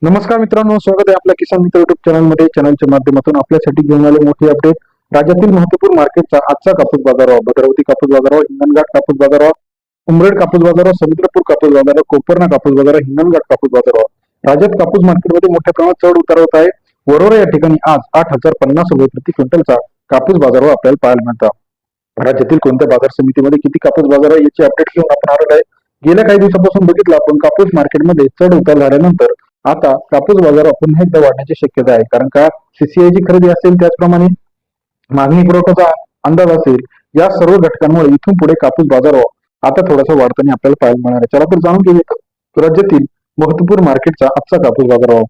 नमस्कार मित्रांनो, स्वागत आहे आपल्या किसान मित्र युट्यूब चॅनलमध्ये. चॅनलच्या माध्यमातून आपल्यासाठी घेऊन आले मोठी अपडेट. राज्यातील महत्वपूर्ण मार्केटचा आजचा कापूस बाजारभाव: भद्रावती कापूस बाजारभाव, हिंगणघाट कापूस बाजारभाव, उमरेड कापूस बाजारभाव, समुद्रपूर कापूस बाजारभाव, कोपरना कापूस बाजारभाव, हिंगणघाट कापूस बाजारभाव. राज्यात कापूस मार्केटमध्ये मोठ्या प्रमाणात चढ उतार होत आहे. वरोरा या ठिकाणी आज 8,050 रुपये प्रति क्विंटलचा कापूस बाजारभाव आपल्याला पाहायला मिळतात. राज्यातील कोणत्या बाजार समितीमध्ये किती कापूस बाजार आहे याची अपडेट घेऊन आपण आलेलो आहे. गेल्या काही दिवसापासून बघितलं आपण, कापूस मार्केटमध्ये चढ उतार झाल्यानंतर आता कापूस बाजार पुन्हा एकदा वाढण्याची शक्यता आहे. कारण का सीसीआयची खरेदी असेल, त्याचप्रमाणे मागणी पुरवठ्याचा अंदाज असेल, या सर्व घटकांमुळे इथून पुढे कापूस बाजारभाव आता थोडासा वाढताना आपल्याला पाहायला मिळणार आहे. चला तर जाणून घेऊया राज्यातील महत्वपूर्ण मार्केटचा आजचा कापूस बाजारभाव.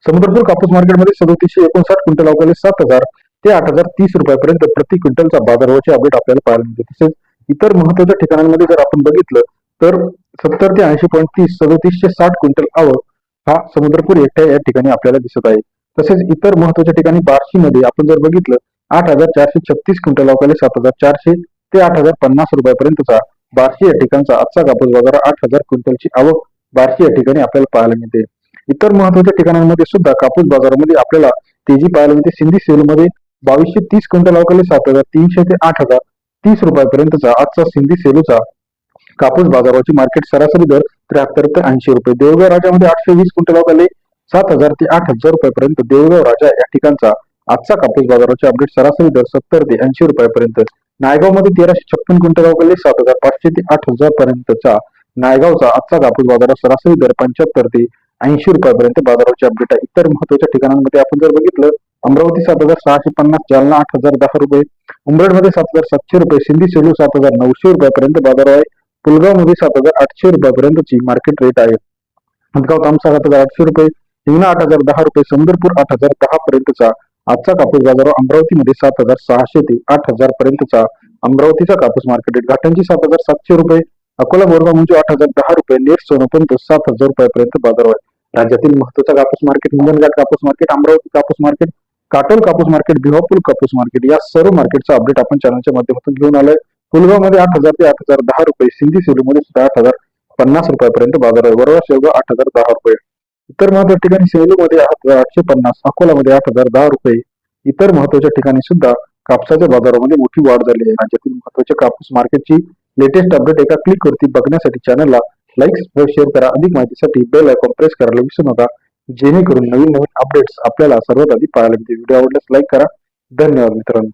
समुद्रपूर कापूस मार्केटमध्ये 3759 क्विंटल अवकाळी 7,000 ते 8,030 रुपयापर्यंत प्रति क्विंटलचा बाजारभावाचे अपडेट आपल्याला पाहायला मिळते. तसेच इतर महत्वाच्या ठिकाणांमध्ये जर आपण बघितलं तर 70 ते 80.30 3760 क्विंटल आवक हा समुद्रपूर एकट्या या ठिकाणी आपल्याला दिसत आहे. तसेच इतर महत्वाच्या ठिकाणी बार्शीमध्ये आपण जर बघितलं 8,436 क्विंटल अवकाळी 7,400 ते 8,050 रुपयापर्यंतचा बार्शी या ठिकाणचा आजचा कापूस बाजार 8,000 क्विंटलची आवक बार्शी या ठिकाणी आपल्याला पाहायला मिळते. इतर महत्वाच्या ठिकाणांमध्ये सुद्धा कापूस बाजारामध्ये आपल्याला तेजी पाहायला मिळते. सिंधी सेलमध्ये 2230 क्विंटल अवकाळी 7,300 ते 8,030 रुपयापर्यंतचा आजचा सिंधी सेलूचा कापूस बाजाराची मार्केट सरासरी दर 73 ते 80 रुपये. देऊळगाव राजामध्ये 820 क्विंटल अवकाळी 7,000 ते 8,000 रुपयापर्यंत देऊळगाव राजा या ठिकाणचा आजचा कापूस बाजाराची अपडेट सरासरी दर 70 ते 80 रुपयापर्यंत. नायगावमध्ये 1356 क्विंटल अवकाळी 7,500 ते 8,000 पर्यंतचा नायगावचा आजचा कापूस बाजारात सरासरी दर 75 ते 80 रुपयापर्यंत बाजाराची अपडेट आहे. इतर महत्वाच्या ठिकाणांमध्ये आपण जर बघितलं, अमरावती 7,650, जालना 8,010 रुपये, उमरेडमध्ये 7,700 रुपये, सिंधी सेलू 7,900 रुपयापर्यंत बाजार आहे. पुलगावमध्ये 7,800 रुपयापर्यंतची मार्केट रेट आहे. हदगाव तामसा 7,800 रुपये, हिंगणा 8,010 रुपये, समुद्रपूर 8,010 पर्यंतचा आजचा कापूस बाजार. अमरावतीमध्ये 7,600 ते 8,000 पर्यंतचा अमरावतीचा कापूस मार्केट रेट. घाटंजी 7,700 रुपये, अकोला बोरगाव म्हणजे 8,010 रुपये, नेर सोनोपर्यंत 7,000 रुपयापर्यंत बाजार आहे. राज्यातील महत्वाचा कापूस मार्केट: हिंगणघाट कापूस मार्केट, अमरावती कापूस मार्केट, काटोल कापूस मार्केट, भिवापूर कापूस मार्केट. या सर्व मार्केटचा अपडेट आपण चॅनलच्या माध्यमातून घेऊन आलोय. पुलगावमध्ये 8,000 ते 8,010 रुपये, सिंधी सेलूमध्ये सुद्धा 8,050 रुपयापर्यंत बाजार आहे. वरोरा शेवगाव 8,010 रुपये. इतर महत्वाच्या ठिकाणी सेलूमध्ये 8,850, अकोलामध्ये 8,010 रुपये. इतर महत्वाच्या ठिकाणी सुद्धा कापसाच्या बाजारामध्ये मोठी वाढ झाली आहे. राज्यातील महत्वाच्या कापूस मार्केटची लेटेस्ट अपडेट एका क्लिक वरती बघण्यासाठी चॅनलला लाईक व शेअर करा. अधिक माहितीसाठी बेल आयकॉन प्रेस करायला विसरू नका, जेणेकरून नवीन अपडेट्स आपल्याला सर्वात आधी पाहायला मिळतील. व्हिडिओ आवडल्यास लाईक करा. धन्यवाद मित्रांनो.